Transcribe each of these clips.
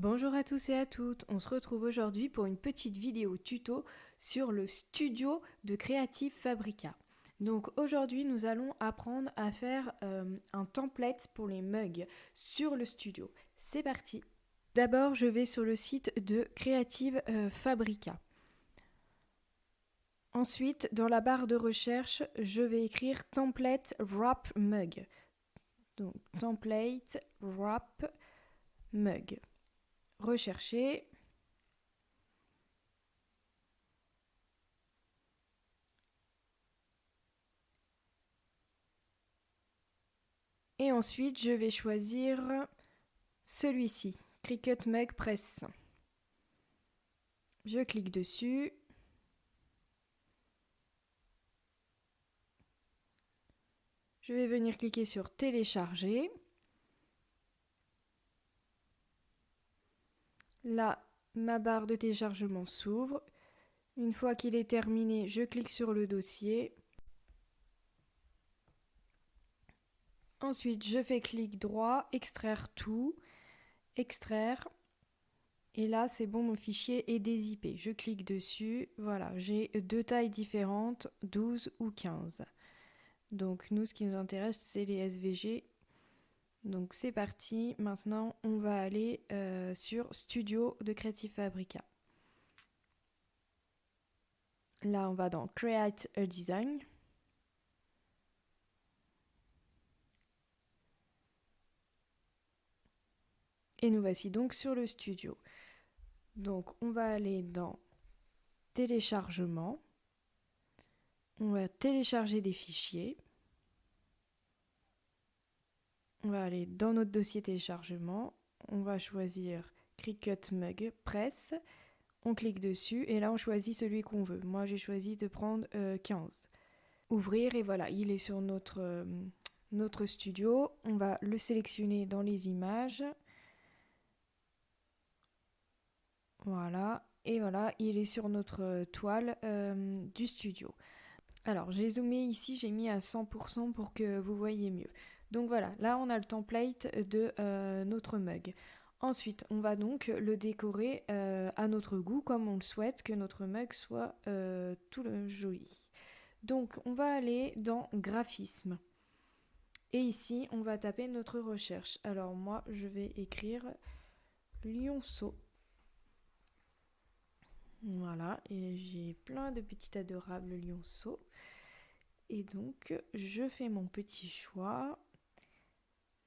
Bonjour à tous et à toutes, on se retrouve aujourd'hui pour une petite vidéo tuto sur le studio de Creative Fabrica. Donc aujourd'hui nous allons apprendre à faire un template pour les mugs sur le studio. C'est parti. D'abord je vais sur le site de Creative Fabrica. Ensuite dans la barre de recherche je vais écrire template wrap mug. Donc template wrap mug. Rechercher. Et ensuite, je vais choisir celui-ci, Cricut Mug Press. Je clique dessus. Je vais venir cliquer sur télécharger. Là, ma barre de téléchargement s'ouvre. Une fois qu'il est terminé, je clique sur le dossier. Ensuite, je fais clic droit, extraire tout, extraire. Et là, c'est bon, mon fichier est dézippé. Je clique dessus. Voilà, j'ai deux tailles différentes, 12 ou 15. Donc nous, ce qui nous intéresse, c'est les SVG. Donc c'est parti, maintenant on va aller sur Studio de Creative Fabrica. Là on va dans Create a Design. Et nous voici donc sur le studio. Donc on va aller dans Téléchargement. On va télécharger des fichiers. On va aller dans notre dossier téléchargement. On va choisir Cricut Mug Press. On clique dessus et là on choisit celui qu'on veut. Moi j'ai choisi de prendre 15. Ouvrir et voilà, il est sur notre studio. On va le sélectionner dans les images. Voilà, et voilà, il est sur notre toile du studio. Alors j'ai zoomé ici, j'ai mis à 100% pour que vous voyez mieux. Donc voilà, là on a le template de notre mug. Ensuite, on va donc le décorer à notre goût, comme on le souhaite que notre mug soit tout joli. Donc on va aller dans graphisme. Et ici, on va taper notre recherche. Alors moi, je vais écrire lionceau. Voilà, et j'ai plein de petits adorables lionceaux. Et donc, je fais mon petit choix.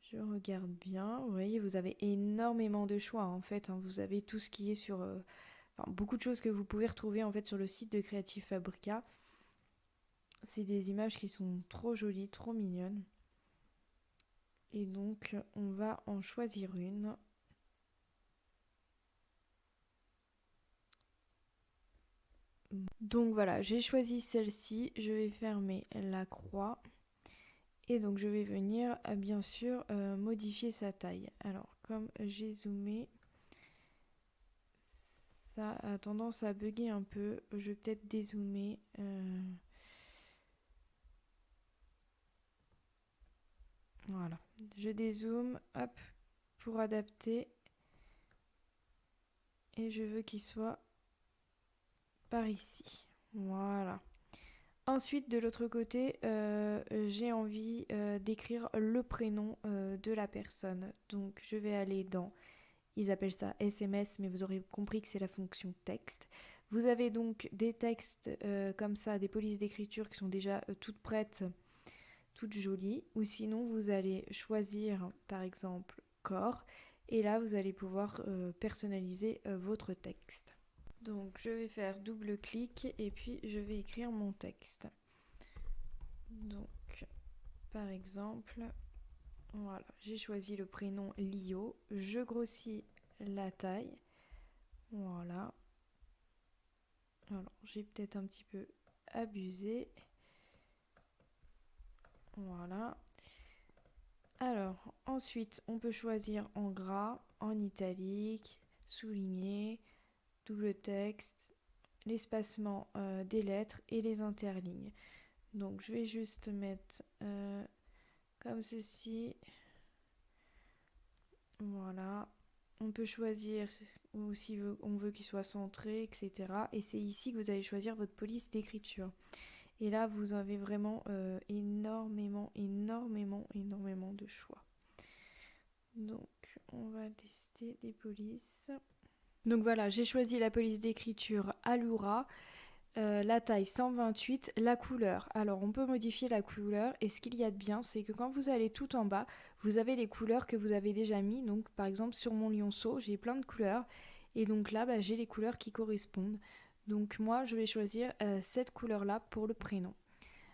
Je regarde bien. Vous voyez, vous avez énormément de choix en fait. Vous avez tout ce qui est sur... beaucoup de choses que vous pouvez retrouver en fait sur le site de Creative Fabrica. C'est des images qui sont trop jolies, trop mignonnes. Et donc, on va en choisir une. Donc voilà, j'ai choisi celle-ci. Je vais fermer la croix. Et donc je vais venir bien sûr modifier sa taille. Alors comme j'ai zoomé, ça a tendance à bugger un peu. Je vais peut-être dézoomer. Voilà, je dézoome, hop, pour adapter. Et je veux qu'il soit par ici. Voilà. Ensuite, de l'autre côté, j'ai envie d'écrire le prénom de la personne. Donc, je vais aller dans, ils appellent ça SMS, mais vous aurez compris que c'est la fonction texte. Vous avez donc des textes comme ça, des polices d'écriture qui sont déjà toutes prêtes, toutes jolies. Ou sinon, vous allez choisir, par exemple, corps. Et là, vous allez pouvoir personnaliser votre texte. Donc je vais faire double clic et puis je vais écrire mon texte. Donc par exemple, voilà, j'ai choisi le prénom Lio, je grossis la taille. Voilà. Alors j'ai peut-être un petit peu abusé. Voilà. Alors ensuite on peut choisir en gras, en italique, souligné, double texte, l'espacement des lettres et les interlignes. Donc je vais juste mettre comme ceci. Voilà. On peut choisir ou si on veut qu'il soit centré, etc. Et c'est ici que vous allez choisir votre police d'écriture. Et là, vous avez vraiment énormément de choix. Donc, on va tester des polices. Donc voilà, j'ai choisi la police d'écriture Allura, la taille 128, la couleur. Alors, on peut modifier la couleur et ce qu'il y a de bien, c'est que quand vous allez tout en bas, vous avez les couleurs que vous avez déjà mis. Donc, par exemple, sur mon lionceau, j'ai plein de couleurs et donc là, j'ai les couleurs qui correspondent. Donc, moi, je vais choisir cette couleur-là pour le prénom.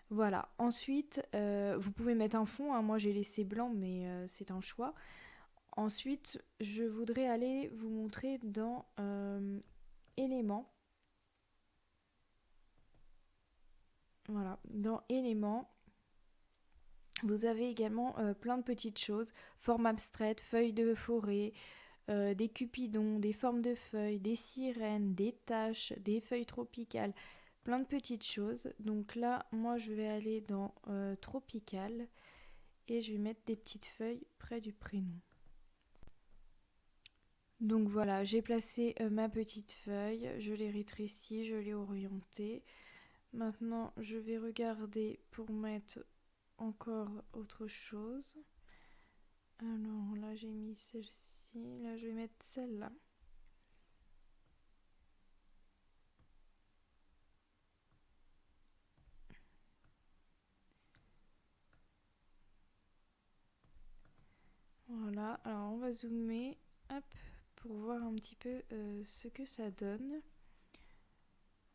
Voilà, ensuite, vous pouvez mettre un fond, hein. Moi j'ai laissé blanc, mais c'est un choix. Ensuite, je voudrais aller vous montrer dans éléments. Voilà, dans éléments, vous avez également plein de petites choses. Forme abstraite, feuilles de forêt, des cupidons, des formes de feuilles, des sirènes, des taches, des feuilles tropicales, plein de petites choses. Donc là, moi je vais aller dans tropical et je vais mettre des petites feuilles près du prénom. Donc voilà, j'ai placé ma petite feuille, je l'ai rétrécie, je l'ai orientée. Maintenant, je vais regarder pour mettre encore autre chose. Alors là, j'ai mis celle-ci, là je vais mettre celle-là. Voilà, alors on va zoomer, hop, pour voir un petit peu ce que ça donne.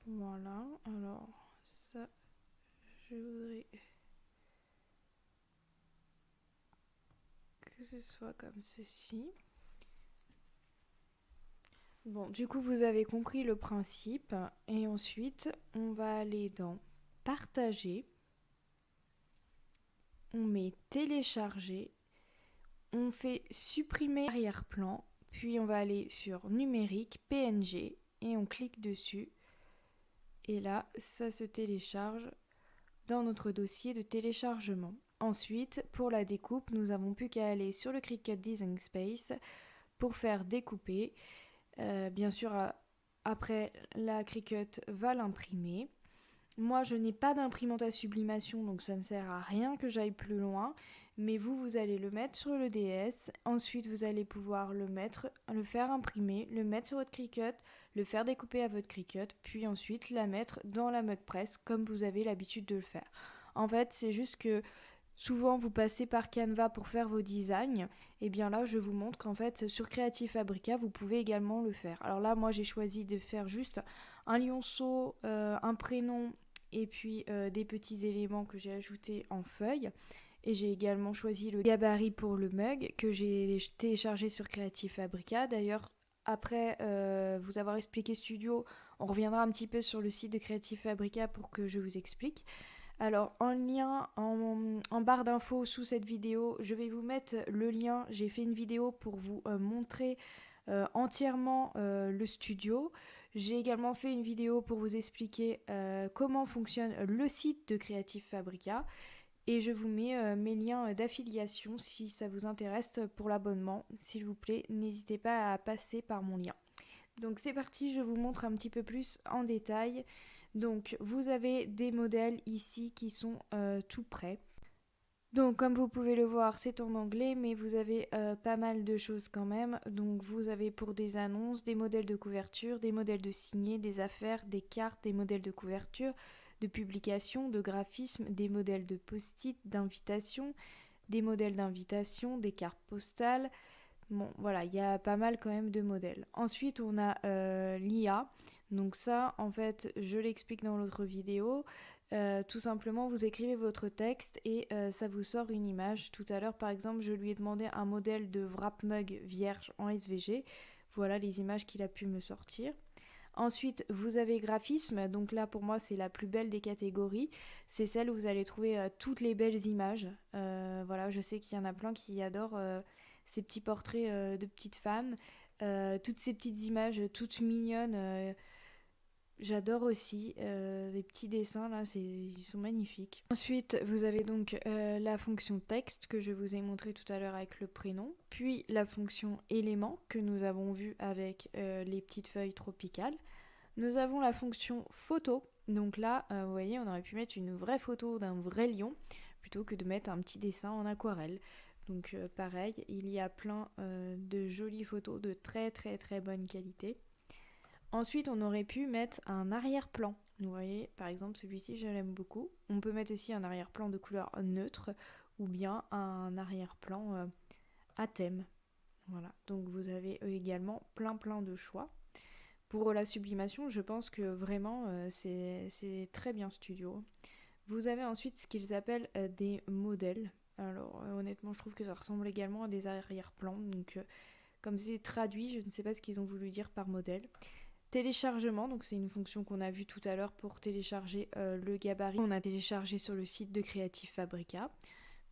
Voilà, alors ça, je voudrais que ce soit comme ceci. Bon, du coup, vous avez compris le principe. Et ensuite, on va aller dans Partager. On met Télécharger. On fait Supprimer arrière-plan. Puis, on va aller sur Numérique, PNG. Et on clique dessus. Et là, ça se télécharge dans notre dossier de téléchargement. Ensuite, pour la découpe, nous n'avons plus qu'à aller sur le Cricut Design Space pour faire découper. Bien sûr, après, la Cricut va l'imprimer. Moi, je n'ai pas d'imprimante à sublimation, donc ça ne sert à rien que j'aille plus loin. Mais vous allez le mettre sur le DS. Ensuite, vous allez pouvoir le faire imprimer, le mettre sur votre Cricut, le faire découper à votre Cricut, puis ensuite la mettre dans la mug press comme vous avez l'habitude de le faire. En fait, c'est juste que souvent, vous passez par Canva pour faire vos designs. Et bien là, je vous montre qu'en fait, sur Creative Fabrica, vous pouvez également le faire. Alors là, moi, j'ai choisi de faire juste un lionceau, un prénom et puis des petits éléments que j'ai ajoutés en feuille. Et j'ai également choisi le gabarit pour le mug que j'ai téléchargé sur Creative Fabrica. D'ailleurs, après vous avoir expliqué Studio, on reviendra un petit peu sur le site de Creative Fabrica pour que je vous explique. Alors en lien, en barre d'infos sous cette vidéo, je vais vous mettre le lien. J'ai fait une vidéo pour vous montrer entièrement le studio. J'ai également fait une vidéo pour vous expliquer comment fonctionne le site de Creative Fabrica. Et je vous mets mes liens d'affiliation si ça vous intéresse pour l'abonnement. S'il vous plaît, n'hésitez pas à passer par mon lien. Donc c'est parti, je vous montre un petit peu plus en détail. Donc vous avez des modèles ici qui sont tout prêts. Donc comme vous pouvez le voir, c'est en anglais, mais vous avez pas mal de choses quand même. Donc vous avez pour des annonces, des modèles de couverture, des modèles de signet, des affaires, des cartes, des modèles de couverture, de publication, de graphisme, des modèles de post-it, d'invitation, des modèles d'invitation, des cartes postales. Bon, voilà, il y a pas mal quand même de modèles. Ensuite, on a l'IA. Donc ça, en fait, je l'explique dans l'autre vidéo. Tout simplement, vous écrivez votre texte et ça vous sort une image. Tout à l'heure, par exemple, je lui ai demandé un modèle de wrap mug vierge en SVG. Voilà les images qu'il a pu me sortir. Ensuite, vous avez graphisme. Donc là, pour moi, c'est la plus belle des catégories. C'est celle où vous allez trouver toutes les belles images. Voilà, je sais qu'il y en a plein qui adorent ces petits portraits de petites femmes. Toutes ces petites images toutes mignonnes. J'adore aussi les petits dessins là, ils sont magnifiques. Ensuite, vous avez donc la fonction texte que je vous ai montré tout à l'heure avec le prénom, puis la fonction élément que nous avons vu avec les petites feuilles tropicales. Nous avons la fonction photo. Donc là, vous voyez, on aurait pu mettre une vraie photo d'un vrai lion plutôt que de mettre un petit dessin en aquarelle. Donc pareil, il y a plein de jolies photos de très très très bonne qualité. Ensuite, on aurait pu mettre un arrière-plan. Vous voyez, par exemple, celui-ci, je l'aime beaucoup. On peut mettre aussi un arrière-plan de couleur neutre ou bien un arrière-plan à thème. Voilà, donc vous avez également plein de choix. Pour la sublimation, je pense que vraiment, c'est très bien Studio. Vous avez ensuite ce qu'ils appellent des modèles. Alors, honnêtement, je trouve que ça ressemble également à des arrière-plans. Donc, comme c'est traduit, je ne sais pas ce qu'ils ont voulu dire par modèle. Téléchargement, donc c'est une fonction qu'on a vue tout à l'heure pour télécharger le gabarit. On a téléchargé sur le site de Creative Fabrica.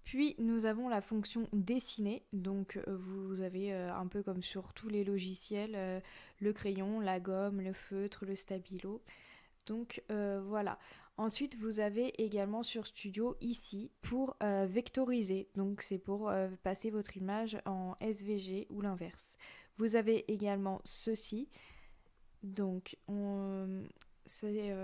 Puis nous avons la fonction dessiner, donc vous avez un peu comme sur tous les logiciels, le crayon, la gomme, le feutre, le stabilo. Donc voilà. Ensuite vous avez également sur Studio ici pour vectoriser, donc c'est pour passer votre image en SVG ou l'inverse. Vous avez également ceci, donc c'est...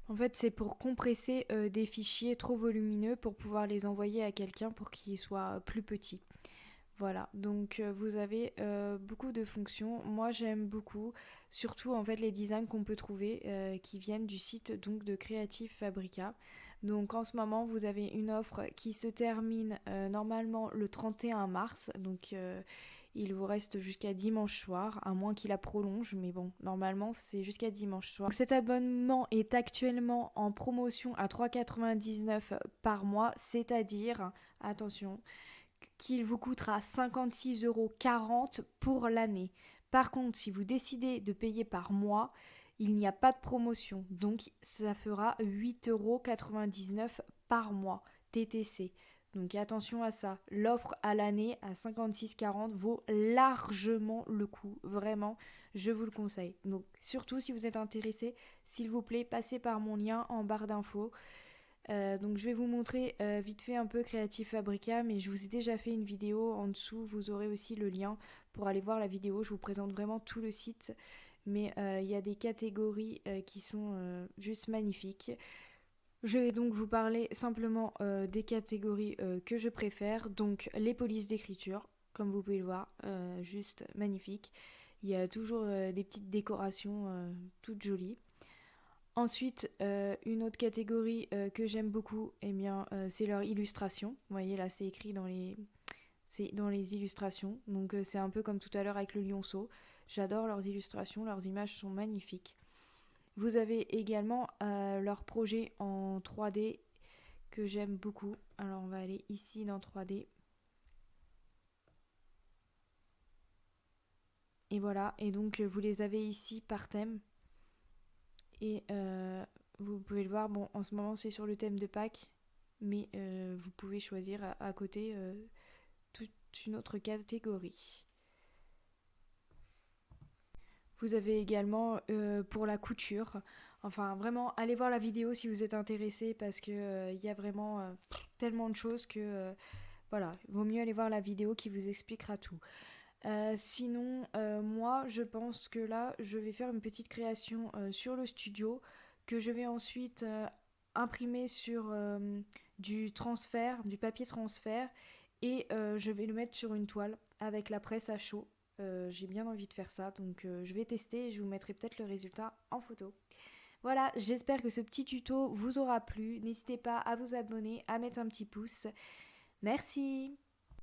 En fait, c'est pour compresser des fichiers trop volumineux pour pouvoir les envoyer à quelqu'un pour qu'ils soient plus petits. Voilà, donc vous avez beaucoup de fonctions. Moi, j'aime beaucoup, surtout en fait les designs qu'on peut trouver qui viennent du site donc de Creative Fabrica. Donc en ce moment, vous avez une offre qui se termine normalement le 31 mars. Donc il vous reste jusqu'à dimanche soir, à moins qu'il la prolonge, mais bon, normalement c'est jusqu'à dimanche soir. Donc cet abonnement est actuellement en promotion à 3,99 € par mois, c'est-à-dire, attention, qu'il vous coûtera 56,40 € pour l'année. Par contre, si vous décidez de payer par mois, il n'y a pas de promotion, donc ça fera 8,99 € par mois, TTC. Donc attention à ça, l'offre à l'année à 56,40 € vaut largement le coup, vraiment, je vous le conseille. Donc surtout si vous êtes intéressé, s'il vous plaît, passez par mon lien en barre d'infos. Donc je vais vous montrer vite fait un peu Creative Fabrica, mais je vous ai déjà fait une vidéo en dessous, vous aurez aussi le lien pour aller voir la vidéo. Je vous présente vraiment tout le site, mais il y a des catégories qui sont juste magnifiques. Je vais donc vous parler simplement des catégories que je préfère. Donc les polices d'écriture, comme vous pouvez le voir, juste magnifique. Il y a toujours des petites décorations toutes jolies. Ensuite, une autre catégorie que j'aime beaucoup, eh bien, c'est leur illustration. Vous voyez là, c'est écrit c'est dans les illustrations. Donc c'est un peu comme tout à l'heure avec le lionceau. J'adore leurs illustrations, leurs images sont magnifiques. Vous avez également leur projet en 3D que j'aime beaucoup. Alors on va aller ici dans 3D. Et voilà, et donc vous les avez ici par thème. Et vous pouvez le voir, bon en ce moment c'est sur le thème de Pâques, mais vous pouvez choisir à côté toute une autre catégorie. Vous avez également pour la couture, enfin vraiment allez voir la vidéo si vous êtes intéressé parce que y a vraiment tellement de choses que voilà, il vaut mieux aller voir la vidéo qui vous expliquera tout. Sinon, moi je pense que là je vais faire une petite création sur le studio que je vais ensuite imprimer sur du transfert, du papier transfert et je vais le mettre sur une toile avec la presse à chaud. J'ai bien envie de faire ça, donc je vais tester et je vous mettrai peut-être le résultat en photo. Voilà, j'espère que ce petit tuto vous aura plu. N'hésitez pas à vous abonner, à mettre un petit pouce. Merci!